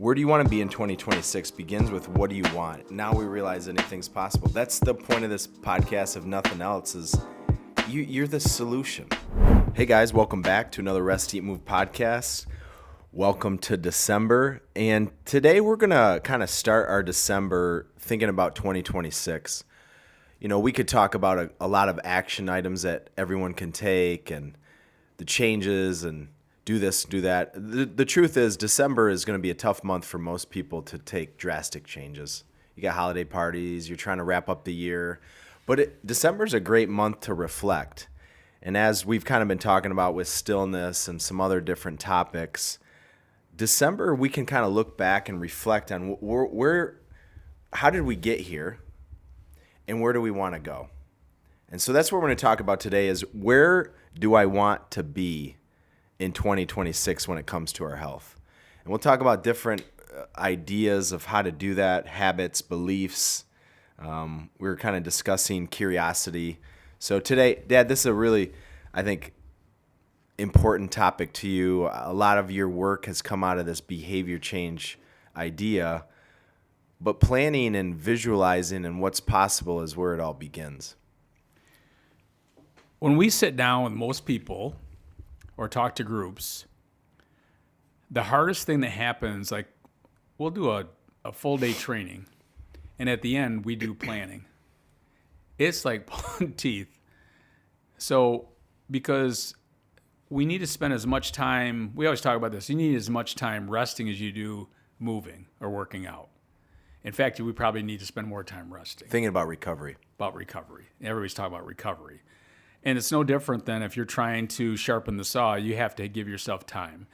Where do you want to be in 2026 begins with what do you want? Now we realize anything's possible. That's the point of this podcast, if nothing else, is you're the solution. Hey guys, welcome back to another Rest, Eat, Move podcast. Welcome to December. And today we're going to kind of start our December thinking about 2026. You know, we could talk about a lot of action items that everyone can take and the changes and do this, do that. The truth is December is going to be a tough month for most people to take drastic changes. You got holiday parties, you're trying to wrap up the year. But December is a great month to reflect. And as we've kind of been talking about with stillness and some other different topics, December we can kind of look back and reflect on how did we get here and where do we want to go? And so that's what we're going to talk about today is where do I want to be in 2026 when it comes to our health. And we'll talk about different ideas of how to do that, habits, beliefs. We're kind of discussing curiosity. So today, Dad, this is a really, I think, important topic to you. A lot of your work has come out of this behavior change idea, but planning and visualizing and what's possible is where it all begins. When we sit down with most people or talk to groups, the hardest thing that happens, like we'll do a full day training, and at the end we do planning. It's like pulling teeth. So because we need to spend as much time, we always talk about this, you need as much time resting as you do moving or working out. In fact, we probably need to spend more time resting. Thinking about recovery. Everybody's talking about recovery. And it's no different than if you're trying to sharpen the saw, you have to give yourself time.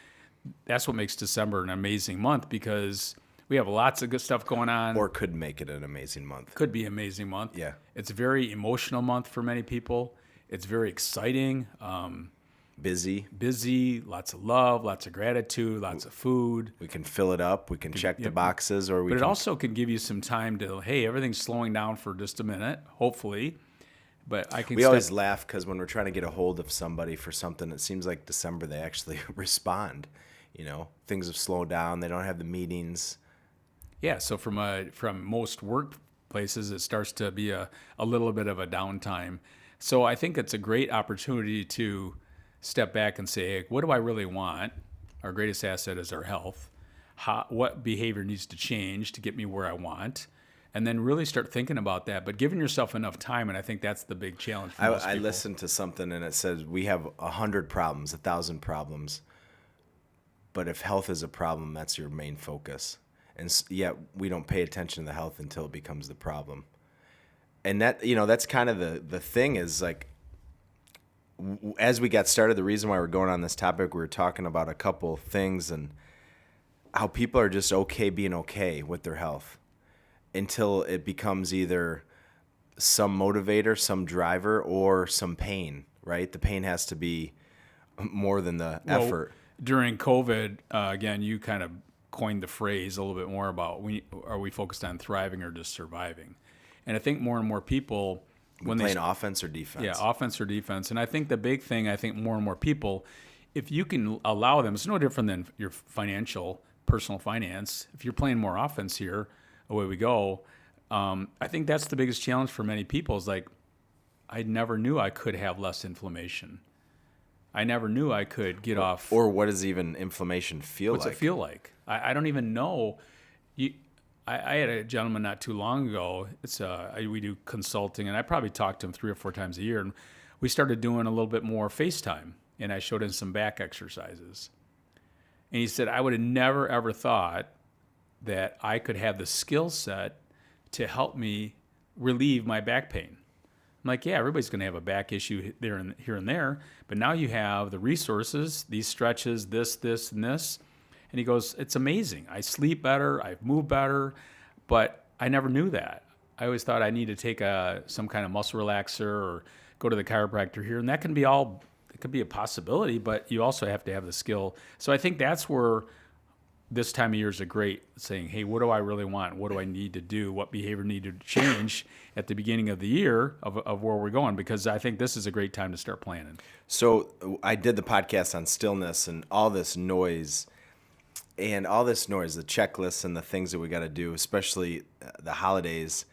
That's what makes December an amazing month because we have lots of good stuff going on. Or could make it an amazing month. Could be an amazing month. Yeah. It's a very emotional month for many people. It's very exciting. Busy, lots of love, lots of gratitude, lots of food. We can fill it up. We can check the boxes. But it also can give you some time to, hey, everything's slowing down for just a minute, hopefully. But we always laugh because when we're trying to get a hold of somebody for something, it seems like December they actually respond. You know, things have slowed down. They don't have the meetings. Yeah, so from most workplaces, it starts to be a little bit of a downtime. So I think it's a great opportunity to step back and say, hey, what do I really want? Our greatest asset is our health. What behavior needs to change to get me where I want? And then really start thinking about that, but giving yourself enough time, and I think that's the big challenge for most people. I listened to something, and it says we have 100 problems, 1,000 problems, but if health is a problem, that's your main focus. And yet we don't pay attention to the health until it becomes the problem. And that, you know, that's kind of the thing is like, as we got started, the reason why we're going on this topic, we were talking about a couple things and how people are just okay being okay with their health until it becomes either some motivator, some driver, or some pain, right? The pain has to be more than the effort. During COVID, again, you kind of coined the phrase a little bit more about are we focused on thriving or just surviving? And I think more and more people... when playing offense or defense? Yeah, offense or defense. And I think the big thing, more and more people, if you can allow them, it's no different than your personal finance. If you're playing more offense here, away we go. I think that's the biggest challenge for many people is like, I never knew I could have less inflammation. I never knew I could get off. Or what does even inflammation feel like? What's it feel like? I don't even know. I had a gentleman not too long ago. We do consulting, and I probably talk to him 3 or 4 times a year. And we started doing a little bit more FaceTime, and I showed him some back exercises. And he said, I would have never, ever thought that I could have the skill set to help me relieve my back pain. I'm like, yeah, everybody's going to have a back issue here and there, but now you have the resources, these stretches, this, and this. And he goes, it's amazing. I sleep better, I move better, but I never knew that. I always thought I need to take some kind of muscle relaxer or go to the chiropractor here, and that can be it could be a possibility, but you also have to have the skill. So I think that's where this time of year is a great saying, hey, what do I really want? What do I need to do? What behavior need to change at the beginning of the year of where we're going? Because I think this is a great time to start planning. So I did the podcast on stillness and all this noise. And all this noise, the checklists and the things that we got to do, especially the holidays,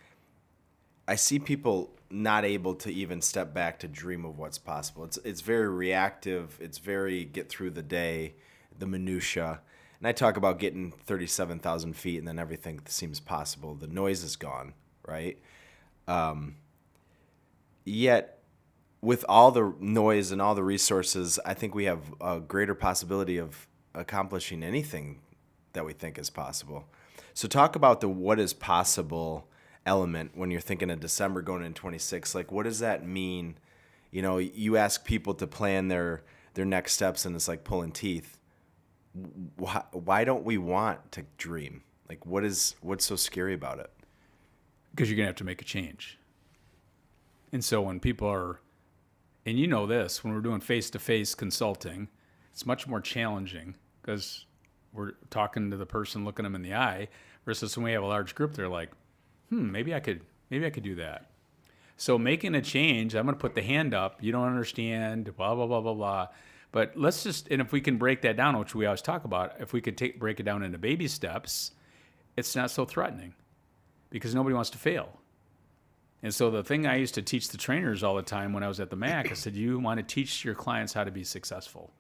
I see people not able to even step back to dream of what's possible. It's very reactive. It's very get through the day, the minutia. And I talk about getting 37,000 feet and then everything seems possible. The noise is gone, right? Yet, with all the noise and all the resources, I think we have a greater possibility of accomplishing anything that we think is possible. So talk about the what is possible element when you're thinking of December going into 26. Like, what does that mean? You know, you ask people to plan their next steps, and it's like pulling teeth. Why don't we want to dream? Like, what's so scary about it? Because you're going to have to make a change. And so when people are, and you know this, when we're doing face-to-face consulting, it's much more challenging because we're talking to the person, looking them in the eye, versus when we have a large group, they're like, maybe I could do that. So making a change, I'm going to put the hand up. You don't understand, blah, blah, blah, blah, blah. But let's just, and if we can break that down, which we always talk about, if we could break it down into baby steps, it's not so threatening because nobody wants to fail. And so the thing I used to teach the trainers all the time when I was at the MAC, I said, you want to teach your clients how to be successful.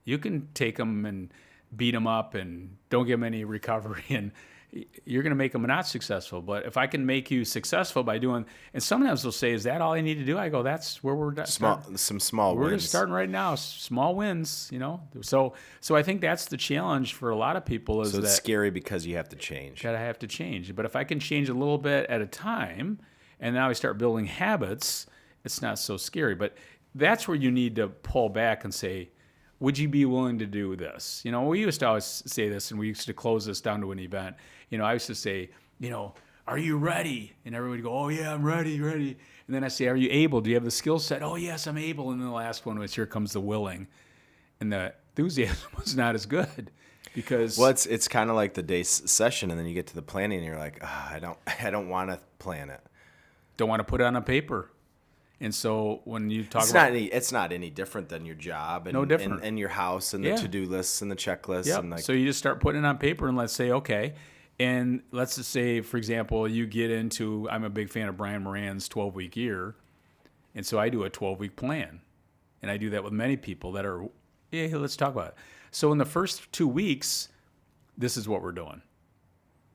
You can take them and beat them up and don't give them any recovery, and you're going to make them not successful. But if I can make you successful by doing, and sometimes they'll say, is that all I need to do? I go, that's where we're some small we're wins. Just starting right now, small wins, you know. So I think that's the challenge for a lot of people is so it's that scary because you have to change. Gotta have to change. But if I can change a little bit at a time, and now I start building habits, it's not so scary. But that's where you need to pull back and say, would you be willing to do this? You know, we used to always say this, and we used to close this down to an event. You know, I used to say, you know, are you ready? And everybody would go, oh, yeah, I'm ready. And then I say, are you able? Do you have the skill set? Oh, yes, I'm able. And then the last one was, here comes the willing. And the enthusiasm was not as good because... Well, it's kind of like the day session, and then you get to the planning, and you're like, I don't want to plan it. Don't want to put it on a paper. And so when you talk it's not any different than your job and, no different. and your house and the to-do lists and the checklists. Yep. And like, so you just start putting it on paper and let's say, okay. And let's just say, for example, you get into, I'm a big fan of Brian Moran's 12-week year. And so I do a 12-week plan. And I do that with many people that are, let's talk about it. So in the first 2 weeks, this is what we're doing.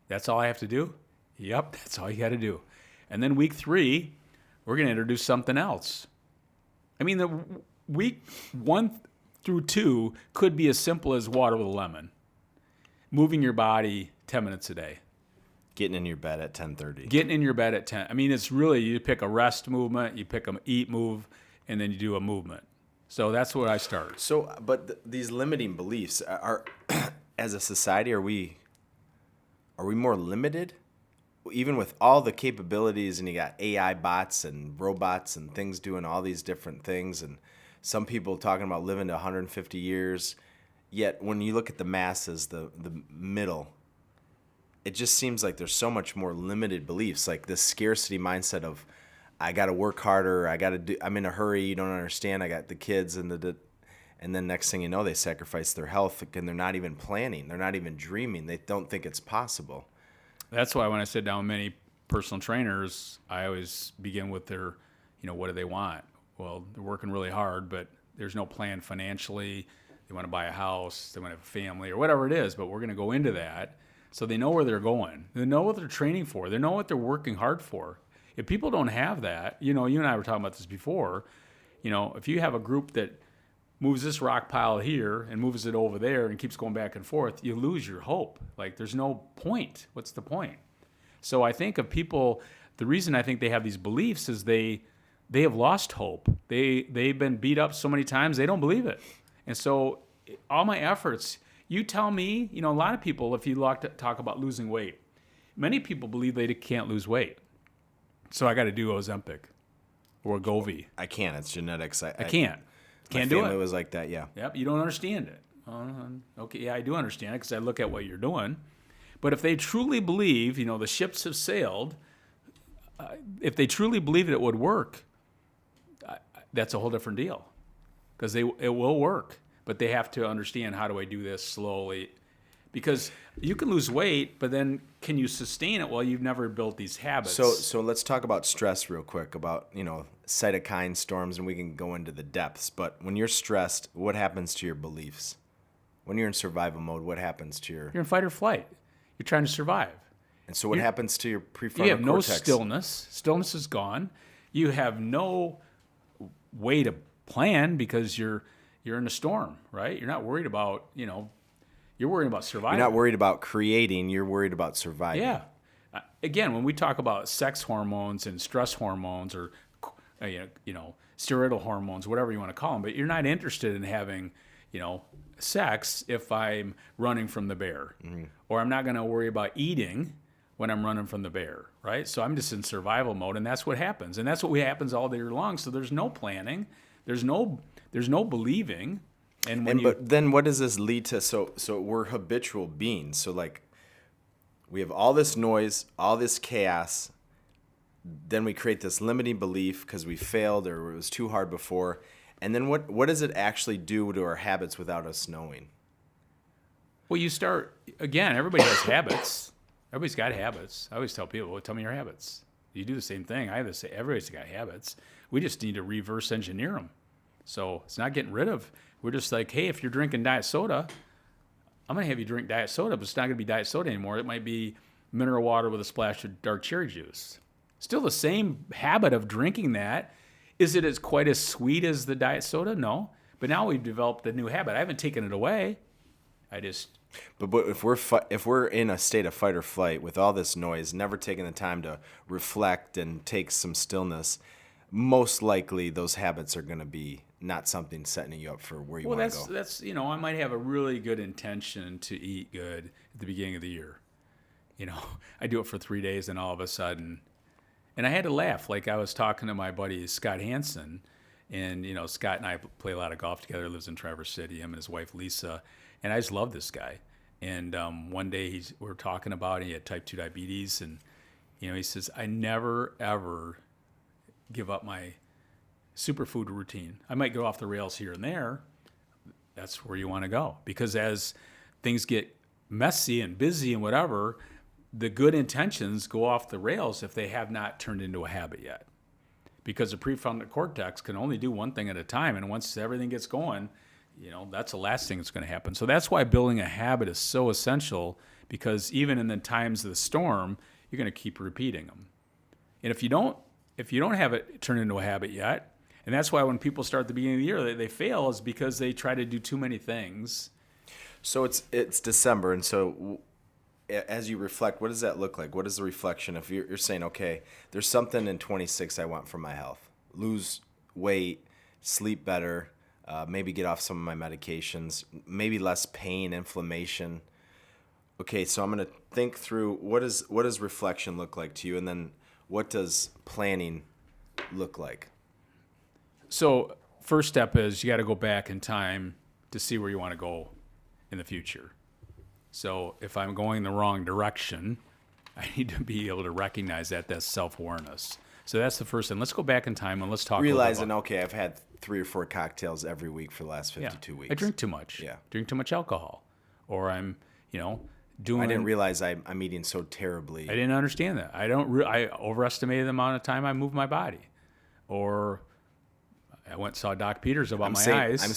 That's all I have to do? Yep, that's all you got to do. And then week 3, we're going to introduce something else. I mean, the week 1 through 2 could be as simple as water with a lemon. Moving your body 10 minutes a day. Getting in your bed at 10:30. Getting in your bed at 10. I mean, it's really, you pick a rest movement, you pick an eat move, and then you do a movement. So that's where I start. So, but these limiting beliefs are, as a society, are we more limited? Even with all the capabilities, and you got AI bots and robots and things doing all these different things, and some people talking about living to 150 years, yet when you look at the masses, the middle, it just seems like there's so much more limited beliefs, like this scarcity mindset of, I got to work harder, I'm in a hurry, you don't understand, I got the kids, and then next thing you know, they sacrifice their health, and they're not even planning, they're not even dreaming, they don't think it's possible. That's why when I sit down with many personal trainers, I always begin with their, what do they want? Well, they're working really hard, but there's no plan financially. They want to buy a house, they want to have a family, or whatever it is, but we're going to go into that so they know where they're going. They know what they're training for. They know what they're working hard for. If people don't have that, you and I were talking about this before, if you have a group that moves this rock pile here and moves it over there and keeps going back and forth, you lose your hope. Like, there's no point. What's the point? So I think of people, the reason I think they have these beliefs is they have lost hope. They've been beat up so many times, they don't believe it. And so all my efforts, you tell me, a lot of people, if you talk about losing weight, many people believe they can't lose weight. So I got to do Ozempic or Wegovy. I can't. It's genetics. I can't. Can't do it. My family was like that, yeah. Yep, you don't understand it. Okay, yeah, I do understand it because I look at what you're doing. But if they truly believe, the ships have sailed, if they truly believe it would work, that's a whole different deal because it will work. But they have to understand, how do I do this slowly Because you can lose weight, but then can you sustain it? Well, you've never built these habits. So let's talk about stress real quick, about, cytokine storms, and we can go into the depths. But when you're stressed, what happens to your beliefs? When you're in survival mode, what happens to your... You're in fight or flight. You're trying to survive. And so what happens to your prefrontal cortex? You have no stillness. Stillness is gone. You have no way to plan because you're in a storm, right? You're not worried about, you're worried about surviving. You're not worried about creating, you're worried about surviving. Yeah. Again, when we talk about sex hormones and stress hormones or, steroidal hormones, whatever you want to call them, but you're not interested in having, sex if I'm running from the bear. Mm-hmm. Or I'm not going to worry about eating when I'm running from the bear, right? So I'm just in survival mode, and that's what happens. And that's what happens all day long. So there's no planning. There's no believing. But then what does this lead to? So we're habitual beings. So like we have all this noise, all this chaos. Then we create this limiting belief because we failed or it was too hard before. And then what does it actually do to our habits without us knowing? Well, you start, again, everybody has habits. Everybody's got habits. I always tell people, well, tell me your habits. You do the same thing. Everybody's got habits. We just need to reverse engineer them. So it's not getting rid of. We're just like, hey, if you're drinking diet soda, I'm going to have you drink diet soda, but it's not going to be diet soda anymore. It might be mineral water with a splash of dark cherry juice. Still the same habit of drinking that. Is it as quite as sweet as the diet soda? No. But now we've developed a new habit. I haven't taken it away. But if we're in a state of fight or flight with all this noise, never taking the time to reflect and take some stillness, most likely those habits are going to be not something setting you up for where you want to go. Well, that's I might have a really good intention to eat good at the beginning of the year. I do it for 3 days, and all of a sudden, and I had to laugh. Like I was talking to my buddy Scott Hansen, and Scott and I play a lot of golf together. He lives in Traverse City. Him and his wife Lisa. And I just love this guy. And one day we were talking about it. He had type 2 diabetes. And, he says, I never, ever give up my superfood routine. I might go off the rails here and there. That's where you want to go. Because as things get messy and busy and whatever, the good intentions go off the rails if they have not turned into a habit yet. Because the prefrontal cortex can only do one thing at a time. And once everything gets going, that's the last thing that's going to happen. So that's why building a habit is so essential, because even in the times of the storm, you're going to keep repeating them. And if you don't have it turn into a habit yet, and that's why when people start at the beginning of the year, they fail, is because they try to do too many things. So it's December, and so as you reflect, what does that look like? What is the reflection? If you're saying, okay, there's something in 26 I want for my health: lose weight, sleep better. Maybe get off some of my medications, maybe less pain, inflammation. Okay, so I'm going to think through what does reflection look like to you, and then what does planning look like? So first step is you got to go back in time to see where you want to go in the future. So if I'm going the wrong direction, I need to be able to recognize that. That's self-awareness. So that's the first thing. Let's go back in time and let's talk. Realizing, okay, I've had 3 or 4 cocktails every week for the last 52 weeks. I drink too much. Yeah. Drink too much alcohol. Or I'm, doing... I didn't realize I'm eating so terribly. I didn't understand that. I overestimated the amount of time I moved my body. Or I went and saw Doc Peters about my eyes. I'm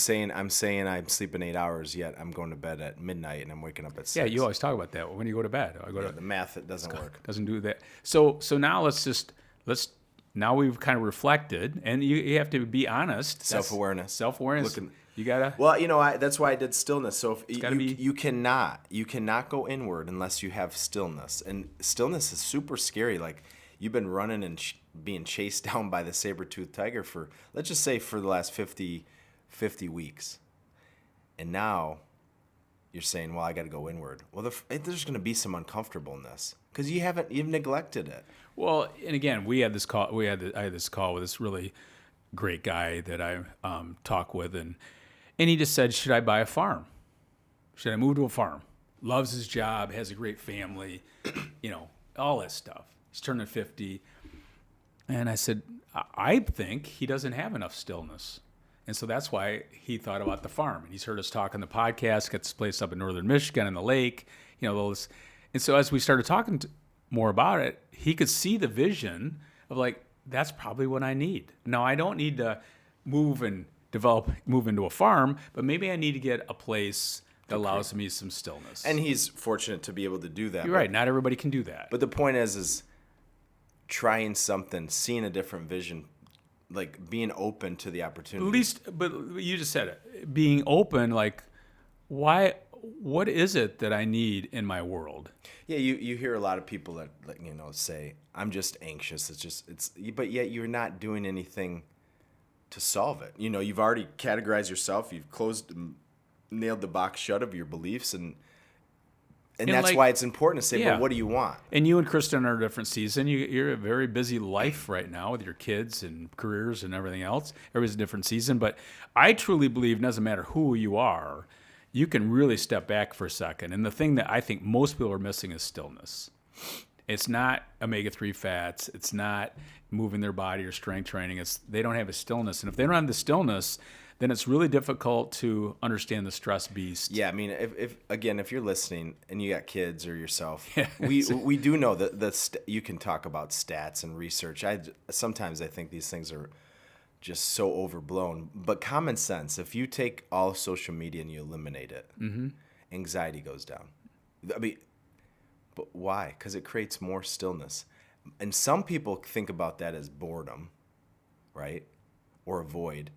saying I'm sleeping 8 hours, yet I'm going to bed at midnight and I'm waking up at 6. Yeah, you always talk about that. When you go to bed. The math, it doesn't work. Doesn't do that. So now now we've kind of reflected, and you have to be honest. Self-awareness. You gotta. Well, that's why I did stillness. So if you cannot go inward unless you have stillness, and stillness is super scary. Like you've been running and being chased down by the saber-toothed tiger for, let's just say, for the last 50 weeks, and now you're saying, well, I got to go inward. Well, there's going to be some uncomfortableness because you've neglected it. Well, and again, I had this call with this really great guy that I talk with, and he just said, should I buy a farm? Should I move to a farm? Loves his job, has a great family, all that stuff. He's turning 50. And I said, I think he doesn't have enough stillness. And so that's why he thought about the farm. And he's heard us talk on the podcast, got this place up in northern Michigan in the lake, those. And so as we started talking more about it, he could see the vision of like, that's probably what I need. Now, I don't need to move into a farm, but maybe I need to get a place that allows me some stillness. And he's fortunate to be able to do that. You're right. Not everybody can do that. But the point is trying something, seeing a different vision, like being open to the opportunity. At least, but you just said it. Being open, like, why? What is it that I need in my world? Yeah, you hear a lot of people that say, "I'm just anxious." But yet you're not doing anything to solve it. You've already categorized yourself. You've nailed the box shut of your beliefs, and that's why it's important to say, "But what do you want?" And you and Kristen are in a different season. You're a very busy life right now with your kids and careers and everything else. Everybody's a different season, but I truly believe it doesn't matter who you are. You can really step back for a second. And the thing that I think most people are missing is stillness. It's not omega-3 fats. It's not moving their body or strength training. They don't have a stillness. And if they don't have the stillness, then it's really difficult to understand the stress beast. Yeah, I mean, if you're listening and you got kids or yourself, we do know that you can talk about stats and research. Sometimes I think these things are just so overblown. But common sense, if you take all social media and you eliminate it, anxiety goes down. I mean, but why? Because it creates more stillness. And some people think about that as boredom, right? Or a void.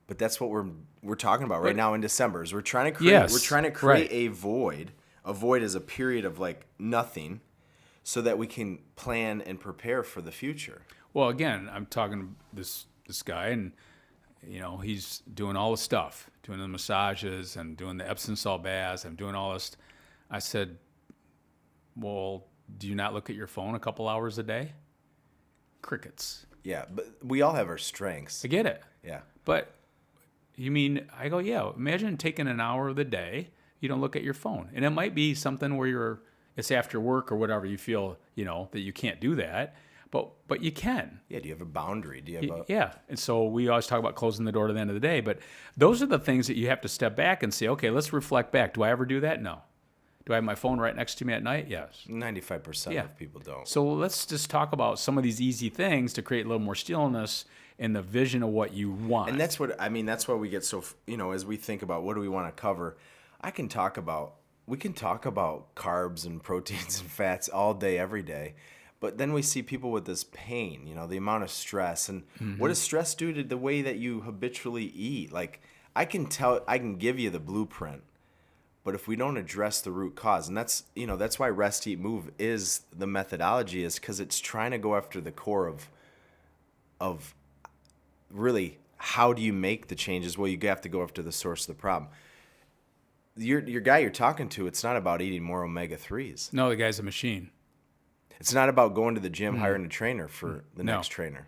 But that's what we're talking about right now in December. Is we're trying to create a void. A void is a period of like nothing, so that we can plan and prepare for the future. Well, again, I'm talking to this guy, and he's doing all the stuff, doing the massages and doing the Epsom salt baths. I'm doing all this. I said, well, do you not look at your phone a couple hours a day? Crickets. Yeah, but we all have our strengths. I get it. Yeah. But you mean, I go, yeah, imagine taking an hour of the day, you don't look at your phone. And it might be something where it's after work or whatever, you feel, that you can't do that. But you can. Yeah, do you have a boundary? Do you have Yeah. And so we always talk about closing the door to the end of the day. But those are the things that you have to step back and say, okay, let's reflect back. Do I ever do that? No. Do I have my phone right next to me at night? Yes. 95% of people don't. So let's just talk about some of these easy things to create a little more stillness in the vision of what you want. And that's why we get so, as we think about what do we want to cover, we can talk about carbs and proteins and fats all day, every day. But then we see people with this pain, the amount of stress. And what does stress do to the way that you habitually eat? Like, I can give you the blueprint, but if we don't address the root cause, and that's why Rest, Eat, Move is the methodology, is because it's trying to go after the core of really how do you make the changes? Well, you have to go after the source of the problem. Your guy you're talking to, it's not about eating more omega-3s. No, the guy's a machine. It's not about going to the gym, hiring a trainer for the next trainer.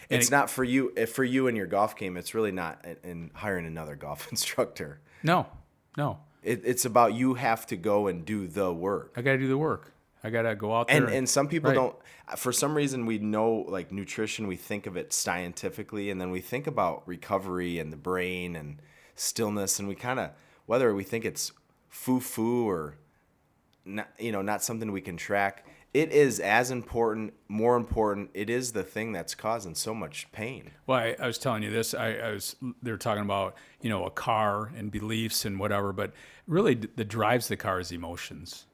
It's not for you. If for you in your golf game, it's really not in hiring another golf instructor. No. It's about you have to go and do the work. I got to do the work. I got to go out there. And some people don't. For some reason, we know like nutrition. We think of it scientifically, and then we think about recovery and the brain and stillness, and we kind of, whether we think it's foo-foo or not something we can track. It is as important, more important. It is the thing that's causing so much pain. Well, I was telling you this. They were talking about a car and beliefs and whatever, but really the drives the car is emotions,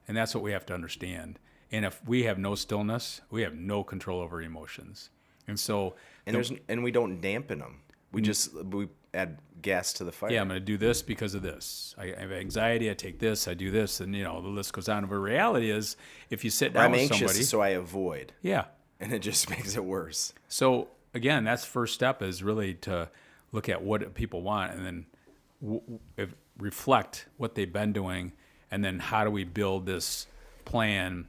and that's what we have to understand. And if we have no stillness, we have no control over emotions. And so, and we don't dampen them. We add gas to the fire. Yeah, I'm going to do this because of this. I have anxiety. I take this. I do this, and the list goes on. But reality is, if you sit down with somebody, I'm anxious, so I avoid. Yeah, and it just makes it worse. So again, that's the first step, is really to look at what people want, and then reflect what they've been doing, and then how do we build this plan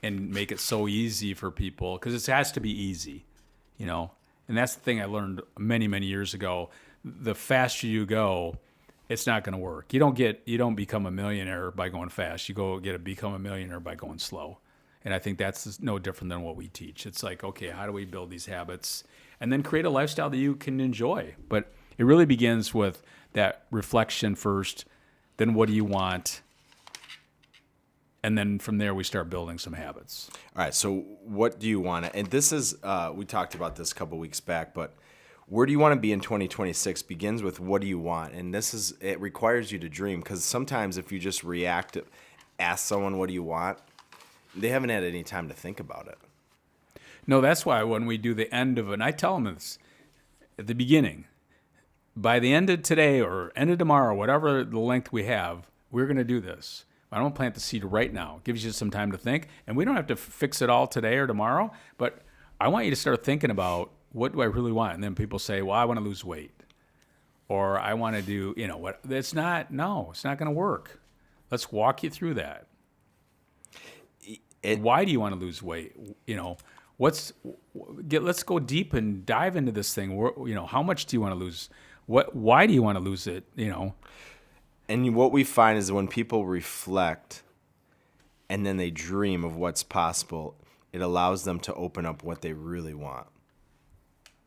and make it so easy for people, because it has to be easy, And that's the thing I learned many, many years ago. The faster you go, it's not going to work. You don't become a millionaire by going fast. You become a millionaire by going slow. And I think that's no different than what we teach. It's like, okay, how do we build these habits and then create a lifestyle that you can enjoy? But it really begins with that reflection first, then what do you want? And then from there, we start building some habits. All right. So what do you want to, and this is, we talked about this a couple weeks back, but where do you want to be in 2026 begins with what do you want? And it requires you to dream, because sometimes if you just react, ask someone, what do you want? They haven't had any time to think about it. No, that's why when we do the end of it, and I tell them this at the beginning, by the end of today or end of tomorrow, whatever the length we have, we're going to do this. I don't plant the seed right now. It gives you some time to think, and we don't have to fix it all today or tomorrow, but I want you to start thinking about, what do I really want? And then people say, well, I want to lose weight, or I want to do, what? It's not going to work. Let's walk you through that. Why do you want to lose weight? Let's go deep and dive into this thing. How much do you want to lose? Why do you want to lose it? And what we find is when people reflect and then they dream of what's possible, it allows them to open up what they really want.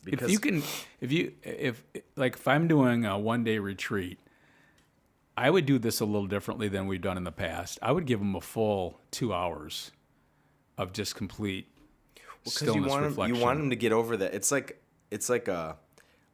Because if I'm doing a 1-day retreat, I would do this a little differently than we've done in the past. I would give them a full 2 hours of just complete stillness reflection. You want them to get over that. It's like a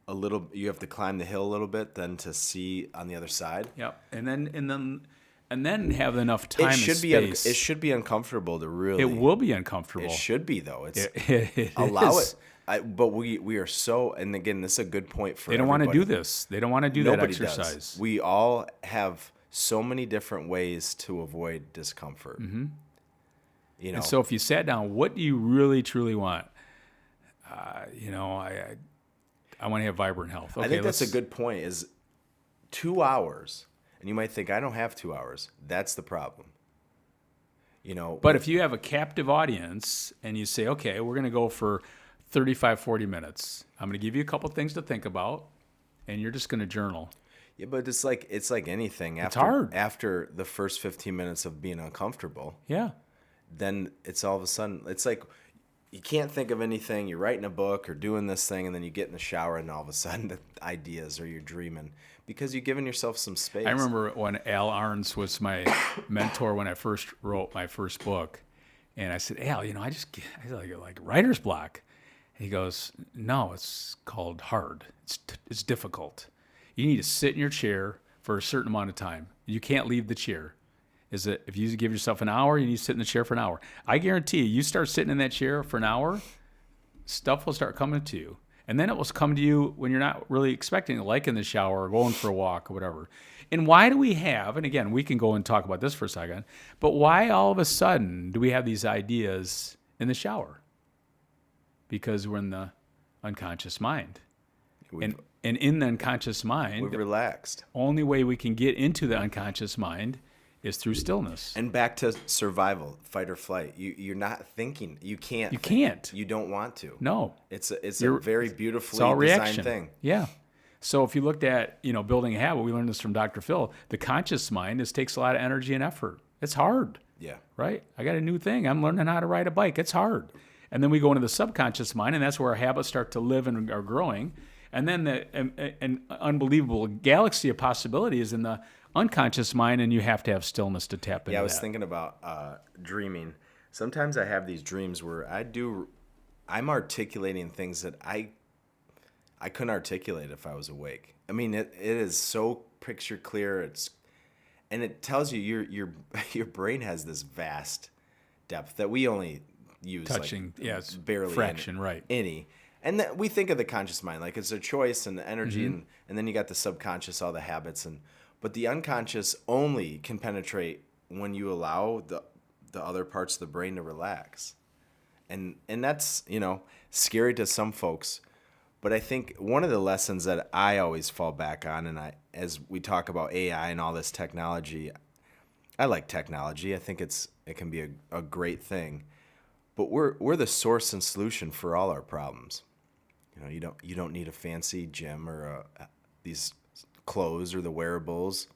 little. You have to climb the hill a little bit, then to see on the other side. Yep, and then have enough time and space. It should be uncomfortable to really. It will be uncomfortable. It should be though. It allow is. it. But we are so, and again, this is a good point for. They don't want to do this. They don't want to do Nobody that exercise. Does. We all have so many different ways to avoid discomfort. Mm-hmm. And so if you sat down, what do you really truly want? I want to have vibrant health. Okay, I think that's a good point. Is 2 hours, and you might think I don't have 2 hours. That's the problem. But if you have a captive audience and you say, okay, we're going to go for 35, 40 minutes. I'm going to give you a couple things to think about, and you're just going to journal. Yeah, but it's like anything. It's hard. After the first 15 minutes of being uncomfortable. Yeah. Then it's all of a sudden, it's like you can't think of anything. You're writing a book or doing this thing, and then you get in the shower, and all of a sudden the ideas, or you're dreaming because you've given yourself some space. I remember when Al Arns was my mentor when I first wrote my first book, and I said, Al, I like writer's block. And he goes, no, it's called hard. It's difficult. You need to sit in your chair for a certain amount of time. You can't leave the chair. If you give yourself an hour, you need to sit in the chair for an hour. I guarantee you start sitting in that chair for an hour, stuff will start coming to you. And then it will come to you when you're not really expecting it, like in the shower or going for a walk or whatever. And why do we have, and again, we can go and talk about this for a second, but why all of a sudden do we have these ideas in the shower? Because we're in the unconscious mind. And in the unconscious mind, we're relaxed. Only way we can get into the unconscious mind is through stillness. And back to survival, fight or flight. You're not thinking. You can't. You can't. You don't want to. No. It's a very beautifully it's all designed reaction. thing. Yeah. So if you looked at, building a habit, we learned this from Dr. Phil, the conscious mind takes a lot of energy and effort. It's hard. Yeah. Right? I got a new thing. I'm learning how to ride a bike. It's hard. And then we go into the subconscious mind, and that's where our habits start to live and are growing. And then an unbelievable galaxy of possibility is in the unconscious mind, and you have to have stillness to tap into that. Yeah, I was thinking about dreaming. Sometimes I have these dreams where I'm articulating things that I couldn't articulate if I was awake. I mean, it is so picture clear. And it tells you your brain has this vast depth that we only use touching, yes, barely fraction, right? Any. And we think of the conscious mind like it's a choice and the energy, and then you got the subconscious, all the habits, but the unconscious only can penetrate when you allow the other parts of the brain to relax, and that's scary to some folks. But I think one of the lessons that I always fall back on, and as we talk about AI and all this technology, I like technology. I think it can be a great thing, but we're the source and solution for all our problems. You don't need a fancy gym or these clothes or the wearables.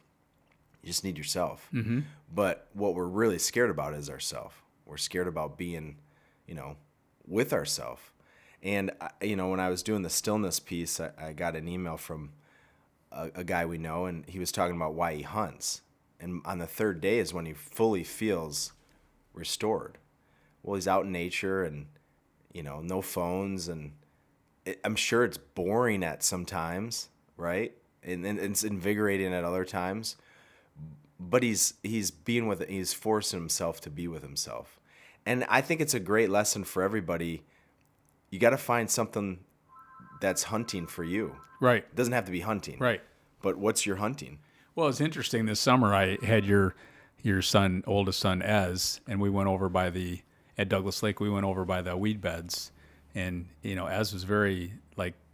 You just need yourself. Mm-hmm. But what we're really scared about is ourself. We're scared about being, with ourselves. And, when I was doing the stillness piece, I got an email from a guy we know, and he was talking about why he hunts. And on the third day is when he fully feels restored. Well, he's out in nature and, no phones. And I'm sure it's boring at some times, right? And it's invigorating at other times. But he's forcing himself to be with himself. And I think it's a great lesson for everybody. You got to find something that's hunting for you. Right. It doesn't have to be hunting. Right. But what's your hunting? Well, it's interesting. This summer, I had your oldest son, Ez, and we went over at Douglas Lake. We went over by the weed beds, and Ez was very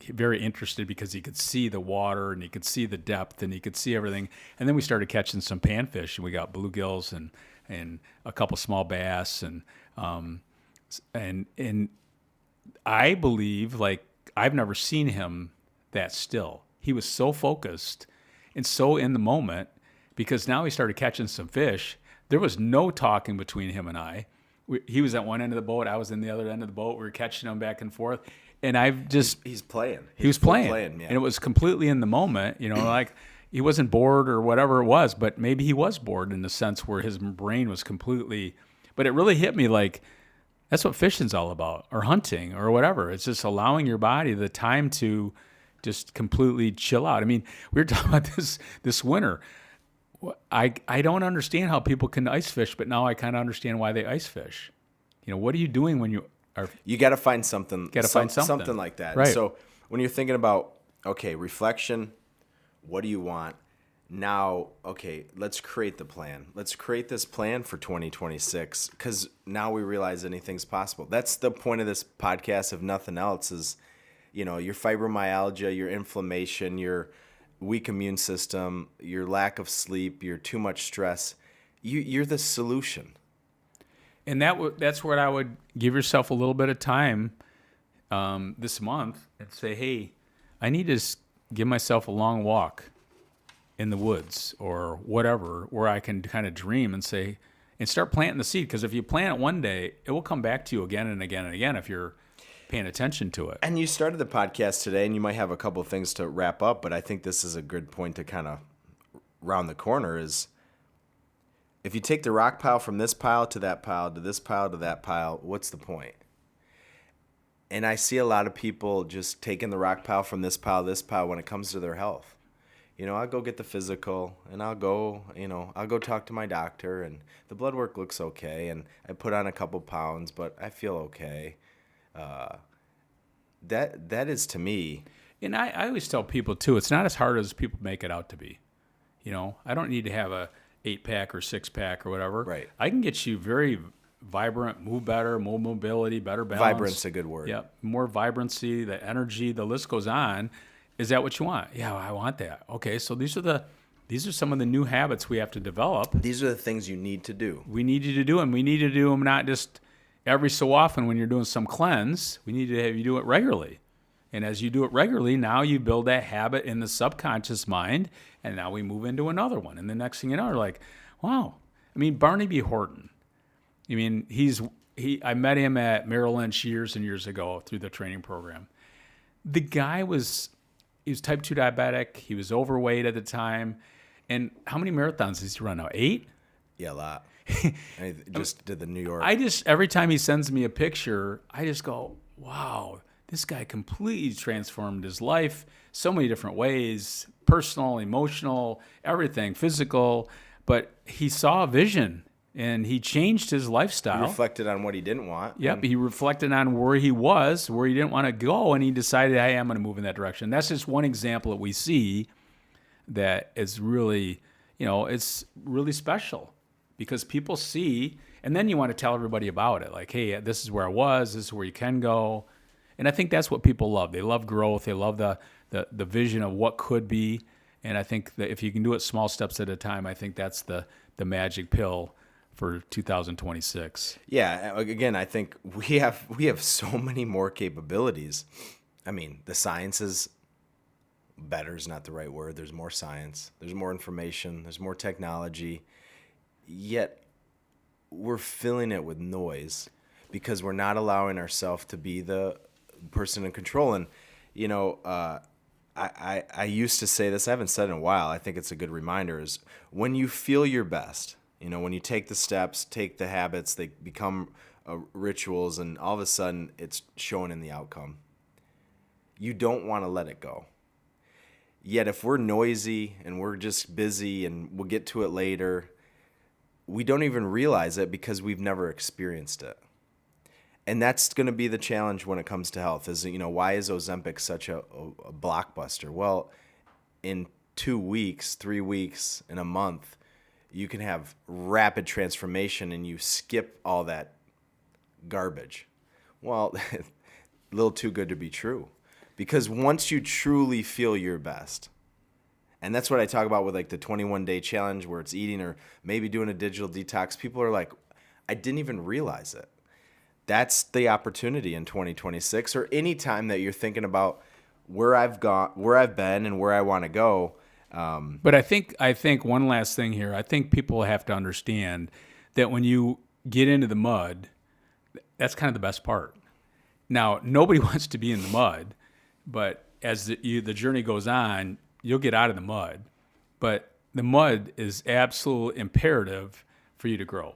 interested because he could see the water and he could see the depth and he could see everything. And then we started catching some panfish, and we got bluegills and a couple small bass and I believe I've never seen him that still. He was so focused and so in the moment because now he started catching some fish. There was no talking between him and I. He was at one end of the boat. I was in the other end of the boat. We were catching him back and forth. And He's playing. He was playing. Yeah. And it was completely in the moment, he wasn't bored or whatever it was, but maybe he was bored in the sense where his brain was completely, but it really hit me that's what fishing's all about, or hunting or whatever. It's just allowing your body the time to just completely chill out. I mean, we were talking about this winter. I don't understand how people can ice fish, but now I kind of understand why they ice fish. What are you doing when you are? You got to find something. Something like that. Right. So when you're thinking about, okay, reflection, what do you want? Now, okay, let's create the plan. Let's create this plan for 2026 because now we realize anything's possible. That's the point of this podcast, if nothing else, is, your fibromyalgia, your inflammation, your weak immune system, your lack of sleep, your too much stress. You're the solution. And that's where I would give yourself a little bit of time this month and say, hey, I need to give myself a long walk in the woods or whatever, where I can kind of dream and start planting the seed. Because if you plant it one day, it will come back to you again and again and again if you're paying attention to it. And you started the podcast today, and you might have a couple of things to wrap up, but I think this is a good point to kind of round the corner is if you take the rock pile from this pile to that pile to this pile to that pile, what's the point? And I see a lot of people just taking the rock pile from this pile to this pile when it comes to their health. I'll go get the physical, and I'll go talk to my doctor, and the blood work looks okay, and I put on a couple pounds, but I feel okay. That is to me. And I always tell people too, it's not as hard as people make it out to be. I don't need to have a 8-pack or 6-pack or whatever. Right. I can get you very vibrant, move better, more mobility, better balance. Vibrant's a good word. Yeah, more vibrancy, the energy, the list goes on. Is that what you want? Yeah, I want that. Okay, so these are some of the new habits we have to develop. These are the things you need to do. We need you to do them. We need to do them not just every so often when you're doing some cleanse. We need to have you do it regularly. And as you do it regularly, now you build that habit in the subconscious mind, and now we move into another one. And the next thing you know, you're like, wow. I mean, Barnaby Horton. I mean, I met him at Merrill Lynch years and years ago through the training program. The guy was type 2 diabetic. He was overweight at the time. And how many marathons does he run now? 8? Yeah, a lot. I just did the New York. Every time he sends me a picture, I just go, wow, this guy completely transformed his life so many different ways, personal, emotional, everything, physical. But he saw a vision and he changed his lifestyle. He reflected on what he didn't want. Yep, he reflected on where he was, where he didn't want to go, and he decided, hey, I'm going to move in that direction. That's just one example that we see that is really, it's really special because people see, and then you want to tell everybody about it. Like, hey, this is where I was, this is where you can go. And I think that's what people love. They love growth. They love the vision of what could be. And I think that if you can do it small steps at a time, I think that's the magic pill for 2026. Yeah, again, I think we have so many more capabilities. I mean, the science is better is not the right word. There's more science. There's more information. There's more technology. Yet we're filling it with noise because we're not allowing ourselves to be the person in control. And, I used to say this, I haven't said it in a while, I think it's a good reminder, is when you feel your best, when you take the steps, take the habits, they become rituals, and all of a sudden it's shown in the outcome. You don't want to let it go. Yet if we're noisy and we're just busy and we'll get to it later, we don't even realize it because we've never experienced it. And that's going to be the challenge when it comes to health is, why is Ozempic such a blockbuster? Well, in 2 weeks, 3 weeks, in a month, you can have rapid transformation and you skip all that garbage. Well, a little too good to be true. Because once you truly feel your best, and that's what I talk about with like the 21-day challenge where it's eating or maybe doing a digital detox, people are like, I didn't even realize it. That's the opportunity in 2026 or any time that you're thinking about where I've been and where I want to go. But I think one last thing here, I think people have to understand that when you get into the mud, that's kind of the best part. Now, nobody wants to be in the mud, but as the journey goes on, you'll get out of the mud. But the mud is absolutely imperative for you to grow.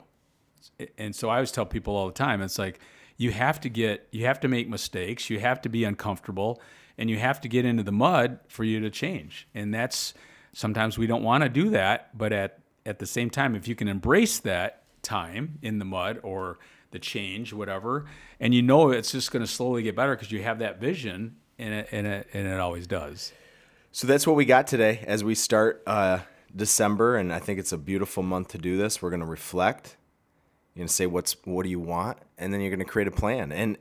And so I always tell people all the time, it's like you have to make mistakes, you have to be uncomfortable, and you have to get into the mud for you to change. And that's sometimes we don't want to do that, but at the same time, if you can embrace that time in the mud or the change, whatever, and it's just going to slowly get better because you have that vision, and it always does. So that's what we got today as we start December, and I think it's a beautiful month to do this. We're going to reflect. You're going to say, what do you want? And then you're going to create a plan. And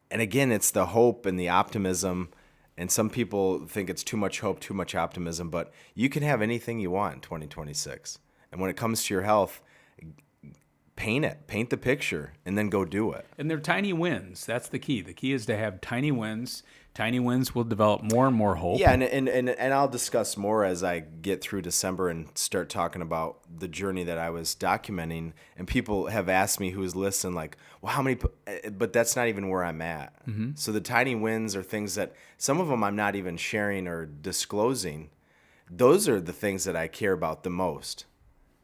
again, it's the hope and the optimism. And some people think it's too much hope, too much optimism, but you can have anything you want in 2026. And when it comes to your health, paint the picture, and then go do it. And they're tiny wins. That's the key. The key is to have tiny wins. Tiny wins will develop more and more hope. Yeah, and I'll discuss more as I get through December and start talking about the journey that I was documenting. And people have asked me who's listening, like, well, how many? But that's not even where I'm at. Mm-hmm. So the tiny wins are things that some of them I'm not even sharing or disclosing. Those are the things that I care about the most.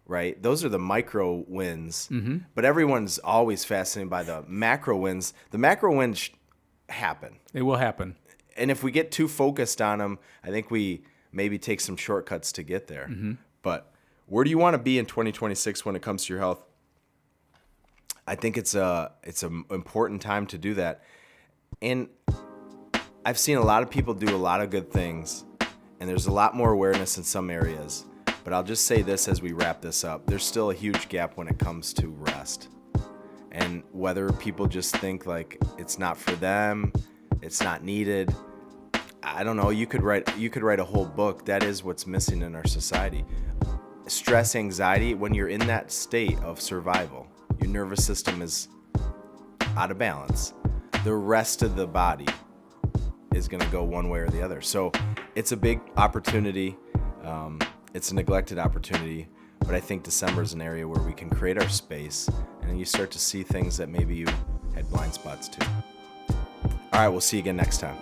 Right? Those are the micro wins, but everyone's always fascinated by the macro wins. The macro wins happen. They will happen. And if we get too focused on them, I think we maybe take some shortcuts to get there. Mm-hmm. But where do you want to be in 2026 when it comes to your health? I think it's an important time to do that. And I've seen a lot of people do a lot of good things, and there's a lot more awareness in some areas. But I'll just say this as we wrap this up. There's still a huge gap when it comes to rest. And whether people just think like it's not for them, it's not needed, I don't know. You could write a whole book. That is what's missing in our society. Stress, anxiety, when you're in that state of survival, your nervous system is out of balance. The rest of the body is going to go one way or the other. So it's a big opportunity. It's a neglected opportunity, but I think December is an area where we can create our space and you start to see things that maybe you had blind spots to. All right, we'll see you again next time.